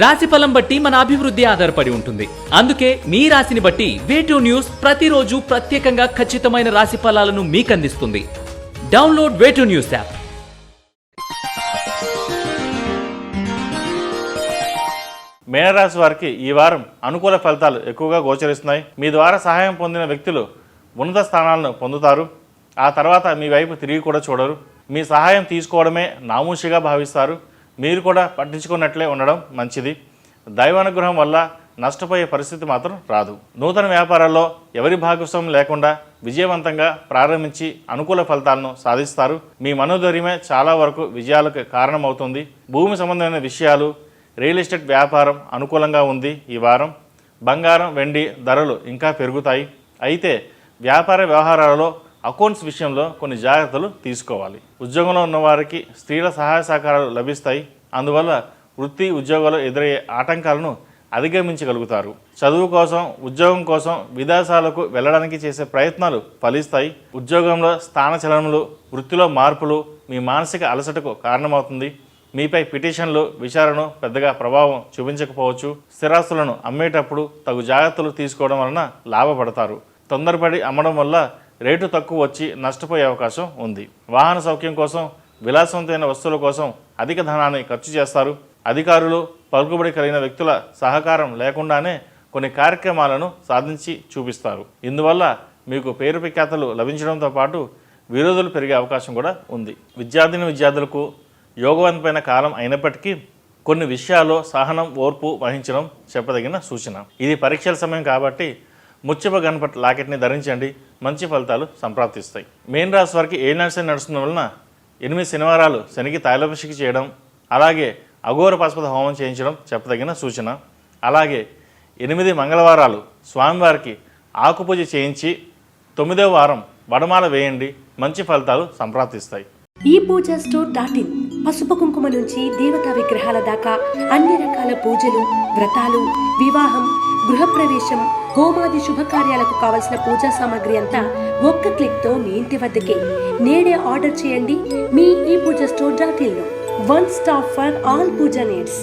రాశిఫలం బట్టి మన అభివృద్ధి ఆధారపడి ఉంటుంది. అందుకే మీ రాశిని బట్టి వే2 న్యూస్ ప్రతిరోజు ప్రత్యేకంగా ఖచ్చితమైన రాశి ఫలాలను మీకు అందిస్తుంది. Download Way2 News app. మేనరాశి వారికి ఈ వారం అనుకూల ఫలితాలు ఎక్కువగా గోచరిస్తున్నాయి. మీ ద్వారా సహాయం పొందిన వ్యక్తులు ఉన్నత స్థానాలను పొందుతారు. ఆ తర్వాత మీ వైపు తిరిగి కూడా చూడరు. మీ సహాయం తీసుకోవడమే నామూషిగా భావిస్తారు. మీరు కూడా పట్టించుకున్నట్లే ఉండడం మంచిది. దైవానుగ్రహం వల్ల నష్టపోయే పరిస్థితి మాత్రం రాదు. నూతన వ్యాపారాల్లో ఎవరి భాగస్వామ్యం లేకుండా విజయవంతంగా ప్రారంభించి అనుకూల ఫలితాలను సాధిస్తారు. మీ మనోధైర్యమే చాలా వరకు విజయాలకు కారణమవుతుంది. భూమి సంబంధమైన విషయాలు, రియల్ ఎస్టేట్ వ్యాపారం అనుకూలంగా ఉంది. ఈ వారం బంగారం, వెండి ధరలు ఇంకా పెరుగుతాయి. అయితే వ్యాపార వ్యవహారాలలో అకౌంట్స్ విషయంలో కొన్ని జాగ్రత్తలు తీసుకోవాలి. ఉద్యోగంలో ఉన్నవారికి స్త్రీల సహాయ సహకారాలు లభిస్తాయి. అందువల్ల వృత్తి ఉద్యోగాలు ఎదురయ్యే ఆటంకాలను అధిగమించగలుగుతారు. చదువు కోసం, ఉద్యోగం కోసం విదేశాలకు వెళ్ళడానికి చేసే ప్రయత్నాలు ఫలిస్తాయి. ఉద్యోగంలో స్థానచలనములు, వృత్తిలో మార్పులు మీ మానసిక అలసటకు కారణమవుతుంది. మీపై పిటిషన్లు, విచారణ పెద్దగా ప్రభావం చూపించకపోవచ్చు. స్థిరాస్తులను అమ్మేటప్పుడు తగు జాగ్రత్తలు తీసుకోవడం వలన లాభపడతారు. తొందరపడి అమ్మడం వల్ల రేటు తక్కువ వచ్చి నష్టపోయే అవకాశం ఉంది. వాహన సౌఖ్యం కోసం, విలాసవంతమైన వస్తువుల కోసం అధిక ధనాన్ని ఖర్చు చేస్తారు. అధికారులు, పలుకుబడి కలిగిన వ్యక్తుల సహకారం లేకుండానే కొన్ని కార్యక్రమాలను సాధించి చూపిస్తారు. ఇందువల్ల మీకు పేరు ప్రఖ్యాతలు లభించడంతో పాటు విరోధులు పెరిగే అవకాశం కూడా ఉంది. విద్యార్థులకు యోగవంతమైన కాలం అయినప్పటికీ కొన్ని విషయాల్లో సహనం, ఓర్పు వహించడం చెప్పదగిన సూచన. ఇది పరీక్షల సమయం కాబట్టి ముత్యపు గణపతి లాకెట్ని ధరించండి. మంచి ఫలితాలు సంప్రాప్తిస్తాయి. మేన్ రాశి వారికి ఏలినాటి శని నడుస్తున్న వలన 8 శనివారాలు శనికి తైలాభిషేకం చేయడం, అలాగే అఘోర పశుపతి హోమం చేయించడం చెప్పదగిన సూచన. అలాగే 8 మంగళవారాలు స్వామివారికి ఆకుపూజ చేయించి 9వ వారం వడమాల వేయండి. మంచి ఫలితాలు సంప్రాప్తిస్తాయి. ePoojaStore.in పసుపు కుంకుమ నుంచి దేవతా విగ్రహాల దాకా అన్ని రకాల పూజలు, వ్రతాలు, వివాహం, గృహప్రవేశం, హోమాది శుభకార్యాలకు కావలసిన పూజా సామాగ్రి అంతా ఒక్క క్లిక్తో మీ ఇంటి వద్దకే. నేడే ఆర్డర్ చేయండి మీ ePoojaStore.in లో. One stop for all puja needs.